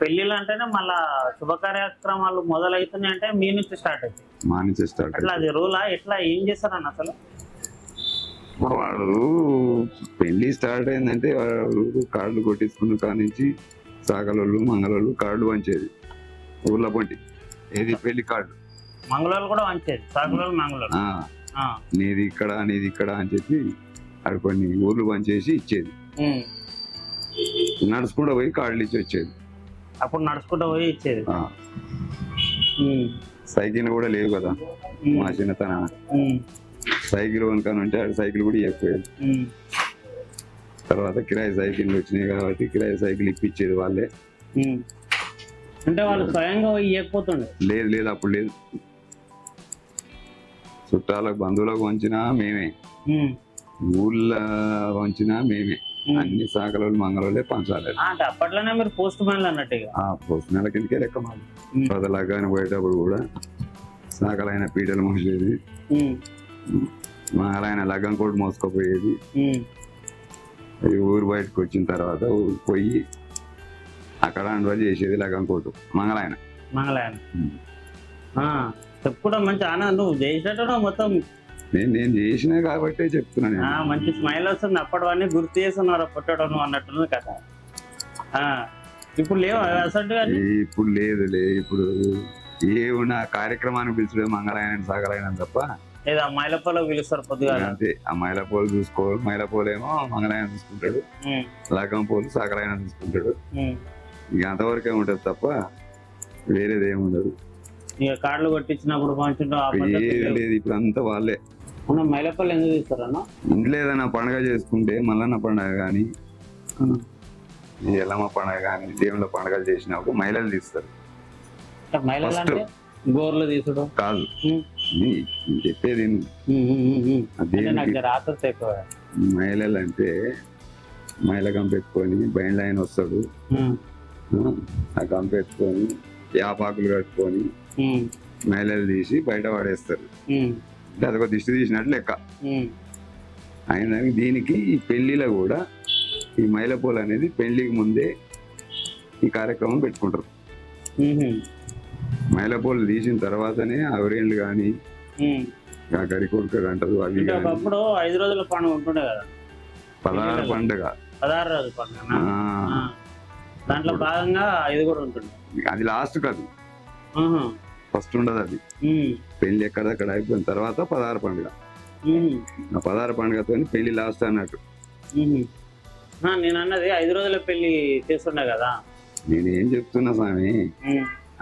పెళ్లిళ్ళు అంటేనే మళ్ళా శుభ కార్యక్రమాలు మొదలవుతున్నాయి అంటే మీ నుంచి స్టార్ట్ అవుతాయి. మా నుంచి స్టార్ట్ అట్లా అది రూలా ఎట్లా ఏం చేస్తారన్న అసలు? ఇప్పుడు వాడు పెళ్లి స్టార్ట్ అయిందంటే వాడు కార్డులు కొట్టించుకున్న కాడ నుంచి సాగలోళ్ళు మంగళోళ్ళు కార్డులు పంచేది ఊర్ల పొంటి ఏది పెళ్లి కార్డు మంగళవాళ్ళు కూడా వంచేది, సాగులోళ్ళు మంగళవాళ్ళు. నీది ఇక్కడ అని చెప్పి అక్కడ కొన్ని ఊర్లు పంచేసి ఇచ్చేది. నడుచుకుంటూ పోయి కార్డులు ఇచ్చి వచ్చేది. అప్పుడు నడుచుకుంటూ పోయి ఇచ్చేది. సైకిల్ కూడా లేవు కదా మా చిన్నతన. సైకిల్ కొనుక్కొని ఉంటే ఆడ సైకిల్ కూడా ఇవ్వకపోయేది. తర్వాత కిరాయి సైకిల్ వచ్చినాయి కాబట్టి కిరాయి సైకిల్ ఇప్పించేది వాళ్ళే. అంటే వాళ్ళు స్వయంగా ఇవ్వకపోతుండే? లేదు అప్పుడు లేదు. చుట్టాలకు బంధువులకు వంచినా మేమే, ఊళ్ళో వంచినా మేమే. అన్ని సాకలోళ్ళు మంగళోళ్ళే పంచాలి. అంటే అప్పట్లోనే మీరు పోస్ట్ మ్యాన్లు అన్నట్టు? పోస్ట్ మ్యాన్ల కిందకే లెక్క మాది. పదలాగానే పోయేటప్పుడు కూడా సాకలైన పీటలు మోసేది, మంగళైన లగ్గం కోటి మోసుకపోయేది. అది ఊరు బయటకు వచ్చిన తర్వాత ఊరికి పోయి అక్కడ అనుభవం చేసేది లగ్గం కోటు మంగళాయన. చెప్పుకోవడం మంచి ఆనందం. నువ్వు చేసేటప్పుడు మొత్తం నేను చేసినా కాబట్టే చెప్తున్నాను. మంచి స్మైల్ వస్తుంది. అప్పటివన్నీ గుర్తు చేస్తున్నారు పుట్టడం అన్నట్టుంది కదా. ఇప్పుడు లేవు అసలు? ఇప్పుడు లేదు. ఇప్పుడు ఏ ఉన్న కార్యక్రమాన్ని పిలిచడం మంగళాయన సాగలైన తప్ప లేదా మైలపోలో పిలుస్తారు పొద్దుగా. అంతే. ఆ మైలపోలు చూసుకోవాలి. మైలపోలేమో మంగళాయన చూసుకుంటాడు, లగ్గం పోలు సాగలైన చూసుకుంటాడు. ఇక అంతవరకే ఉంటది తప్ప వేరేది ఏమి ఉండదు. ఇక కార్డులు కొట్టించినప్పుడు లేదు. ఇప్పుడు అంతా వాళ్ళే. మైలపల్లి ఎందుకు తీస్తారన్న? ఇంట్లో ఏదైనా పండుగ చేసుకుంటే మల్లన్న పండుగ కానీ ఎల్లమ్మ పండుగ కానీ దేవుళ్ళ పండుగలు చేసినప్పుడు మహిళలు తీస్తారు. గోర్లు తీసుడు కాదు చెప్పేది. మహిళలు అంటే మహిళ కంపెట్టుకొని బయట ఆయన వస్తాడు, ఆ కంపెట్టుకొని యాపాకులు కట్టుకొని మహిళలు తీసి బయట పడేస్తారు. అంటే అదొక దిష్టి తీసినట్టు లెక్క. అయినా దీనికి ఈ పెళ్లిలో కూడా ఈ మైలపోలు అనేది పెళ్లికి ముందే ఈ కార్యక్రమం పెట్టుకుంటారు. మైలపోలు తీసిన తర్వాతనే ఆవిరేళ్ళు కానీ గడి కొడుకు అంటారు. అవి అప్పుడు 5 రోజుల పండుగ ఉంటుండే కదా, 16 పండుగ. 16 రోజుల పండుగ. దాంట్లో భాగంగా 5 కూడా ఉంటుంది. అది లాస్ట్ కాదు, ఫస్ట్ ఉండదు. అది పెళ్లి ఎక్కడక్కడ అయిపోయిన తర్వాత 16 పండుగ. ఆ 16 పండుగతో పెళ్లి లాస్ట్ అన్నట్టు. నేను అన్నది 5 రోజుల పెళ్లి చేస్తుండే కదా. నేనేం చెప్తున్నా స్వామి,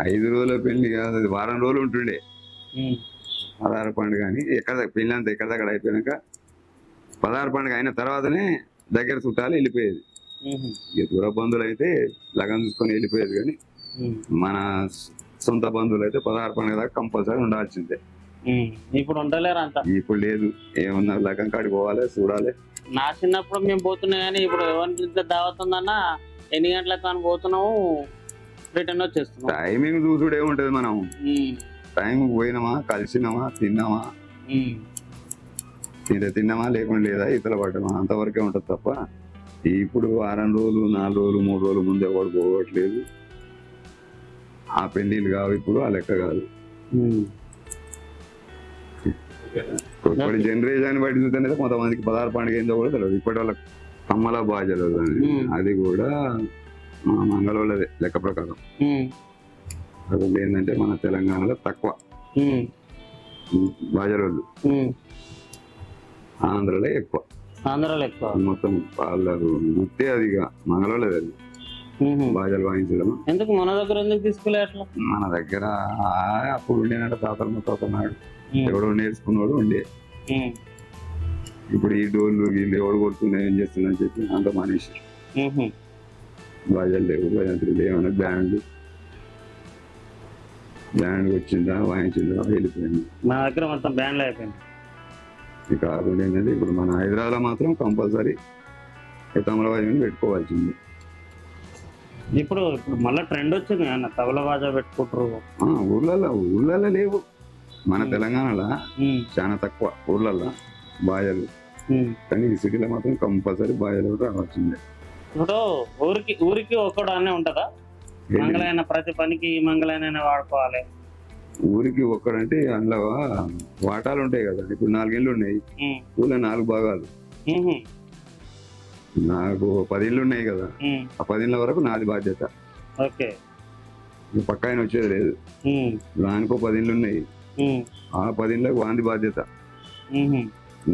5 రోజుల పెళ్లి కాదు, అది వారం రోజులు ఉంటుండే 16 పండుగ అని. ఎక్కడ పెళ్లి అంతా ఎక్కడక్కడ అయిపోయినాక 16 పండుగ అయిన తర్వాతనే దగ్గర చుట్టాలు వెళ్ళిపోయేది. ఇక దూర బంధువులు అయితే లగన్ చూసుకొని వెళ్ళిపోయేది. కానీ మన సొంత బంధువులు అయితే 16 పండుగ దాకా కంపల్సరీ ఉండాల్సిందే. ఇప్పుడు ఉండలేరు అంత. ఇప్పుడు లేదు. ఏమన్నా లగన్ కాడికి పోవాలి, చూడాలి. నా చిన్నప్పుడు మేము పోతున్నాం, కానీ ఇప్పుడు ఎవరి దావత్ ఉందన్నా ఎన్ని గంటలకు అని పోతున్నాము, రిటర్న్ వచ్చేస్తున్నాం. టైమింగ్ చూసుడు ఏముంటది, మనం టైం పోయినామా, కలిసినామా, తిన్నామా, తిన్నామా లేకుండా లేదా ఇతల పడ్డామా, అంతవరకే ఉంటది తప్ప ఇప్పుడు వారం రోజులు 4 రోజులు 3 రోజులు ముందే ఎవరు పోవట్లేదు. ఆ పెళ్లిళ్ళు కావు ఇప్పుడు, ఆ లెక్క కాదు. ఇప్పటి జనరేషన్ బట్టి చూస్తే కొంతమందికి 16 పండుగ ఏందో కూడా తెలియదు. ఇప్పటి వాళ్ళకి కమ్మల బాజలు అది కూడా మా మంగళోళ్ళదే లెక్క ప్రకారం. అది ఏంటంటే మన తెలంగాణలో తక్కువ బాజలోళ్ళు, ఆంధ్రలో ఎక్కువ. మొత్తం వాళ్ళకు ముత్తే అది మంగళోళ్ళది. అది బాజలు వాయించడం ఎందుకు మన దగ్గర ఎందుకు తీసుకోలే? అట్లా మన దగ్గర అప్పుడు ఉండేనట తాతలు ముత్తాతన్నాడు, ఎవడో నేర్చుకున్నాడు ఉండే. ఇప్పుడు ఈ డోళ్ళు వీళ్ళు ఎవడు కొడుతున్నా ఏం చేస్తున్నా అని చెప్పి అంత మనిషి. బాజలు లేవు, భజంత్రులు ఏమన్నా బ్యాండ్ వచ్చిందా, వాయించిందా, వెళ్ళిపోయింది. మా దగ్గర మొత్తం బ్యాండ్లు అయిపోయింది. ఇక కాకుండా ఏంటంటే ఇప్పుడు మన హైదరాబాద్లో మాత్రం కంపల్సరీ తమల వాయిని పెట్టుకోవాల్సింది. ఇప్పుడు మళ్ళీ ట్రెండ్ వచ్చింది అన్న, తబలా బాజా పెట్టుకుంటారు. ఊళ్ళల్లో లేవు, మన తెలంగాణలో చాలా తక్కువ ఊళ్ళల్లో బాజలు. కానీ ఈ సిటీలో మాత్రం కంపల్సరీ బాజలు రావాల్సిందే. ఇప్పుడు ఊరికి ఒకడు అనే ఉంటుందా? మంగళైన ప్రతి పనికి ఈ మంగళైన వాడుకోవాలి. ఊరికి ఒక్కడంటే అందులో వాటాలు ఉంటాయి కదా. ఇప్పుడు 4 ఇళ్ళు ఉన్నాయి, ఊళ్ళో 4 భాగాలు. నాకు 10 ఇళ్ళు ఉన్నాయి కదా, ఆ 10 ఇళ్ళ వరకు నాది బాధ్యత. ఓకే, పక్క ఆయన వచ్చేది లేదు. దానికో 10 ఇళ్ళు ఉన్నాయి, ఆ 10 ఇళ్ళకి వాంది బాధ్యత.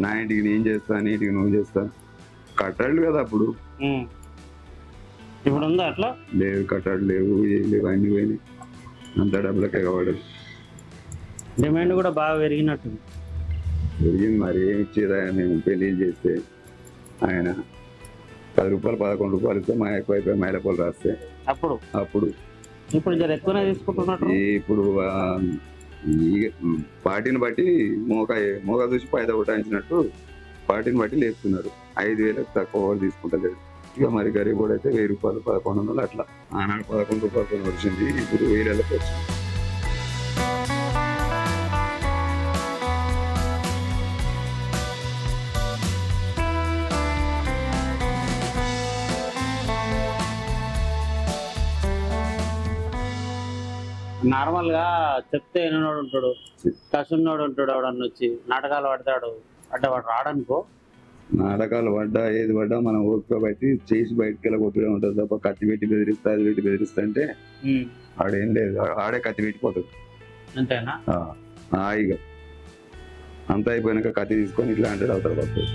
నా ఇంటికి నేను చేస్తా, నీ ఇంటికి నువ్వు చేస్తా. కట్టాడు కదా అప్పుడు. ఇప్పుడు ఉందా అట్లా? లేవు, కట్టాడు లేవు, ఏం లేవు, అన్ని పోయినాయి. అంత డబ్బులకే కావడదు. డిమాండ్ కూడా బాగా పెరిగినట్టు పెరిగింది. మరి ఏమి ఇచ్చేదా? మేము పెళ్లి చేస్తే ఆయన 10 రూపాయలు 11 రూపాయలు ఇస్తే మా ఎక్కువ అయిపోయి మైలపూలు రాస్తే అప్పుడు ఇప్పుడు జర ఎక్కువనే తీసుకుంటున్నట్టు. ఇప్పుడు పార్టీని బట్టి మోగా చూసి పైద కొట్టాయించినట్టు పార్టీని బట్టి లేపుతున్నారు. 5,000 తక్కువ తీసుకుంటలేదు. ఇక మరి గరీబ్ కూడా అయితే 1000 రూపాయలు 1100 అట్లా. ఆనాడు 11 రూపాయలు వచ్చింది, ఇప్పుడు 1000కి వచ్చింది. నార్మల్ గా చెప్తే ఎన్నోడు ఉంటాడు, కసున్నోడు ఉంటాడు, ఎవడన్నా వచ్చి నాటకాలు పడతాడు అంటే వాడు రాడనుకో. నాటకాలు పడ్డా ఏది పడ్డా మనం ఓపిక బట్టి చేసి బయటకు వెళ్ళగొట్టుడే ఉంటుంది తప్ప కత్తి పెట్టి బెదిరిస్తా అది పెట్టి బెదిరిస్తా అంటే ఆడేం లేదు. ఆడే కత్తి పెట్టిపోతాడు అంతేనా? హాయిగా అంతా అయిపోయినాక కత్తి తీసుకొని ఇట్లా అంటే అవతల పడుతుంది.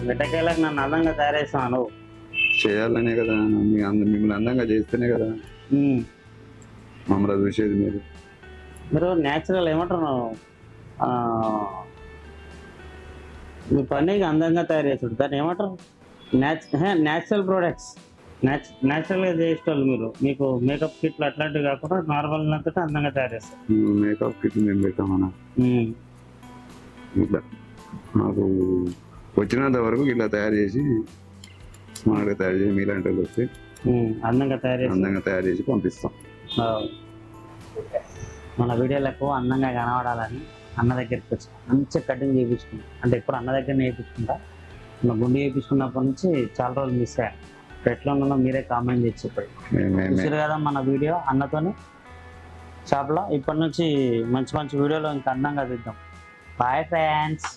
బిడ్డకాయలకు నన్ను అందంగా తయారేస్తాను నువ్వు. చేయాలనే కదా, మిమ్మల్ని అందంగా చేస్తేనే కదా మమ్మల్ని చూసేది. మీరు న్యాచురల్ ఏమంటారు, మీ పనికి అందంగా తయారు చేస్తాడు, దాన్ని ఏమంటారు? Natural products. న్యాచురల్గా చేసేవాళ్ళు మీరు. మీకు మేకప్ కిట్లు అట్లాంటివి కాకుండా నార్మల్ అంతటా అందంగా తయారు చేస్తారు. మేకప్ కిట్లు మేము పెట్టామన్నా. ఇట్లా నాకు వచ్చినంత వరకు ఇట్లా తయారు చేసి స్మార్ట్గా తయారు చేసి మీలాంటి వాళ్ళు వస్తే అందంగా తయారు చేసి పంపిస్తాం. మన వీడియోలకు అందంగా కనబడాలని అన్న దగ్గరికి వచ్చి మంచిగా కటింగ్ చేయించుకుంటా. అంటే ఇప్పుడు అన్న దగ్గర నేర్పించుకుంటా. మన గుండె చేయించుకున్నప్పటి నుంచి చాలా రోజులు మిస్ అయ్యాను. ఎట్లా ఉన్నానో మీరే కామెంట్ చేసి చెప్పండి. చూసారు కదా మన వీడియో అన్నతోని షాప్లో. ఇప్పటి నుంచి మంచి మంచి వీడియోలు ఇంకా అందంగా తీద్దాం. Bye friends.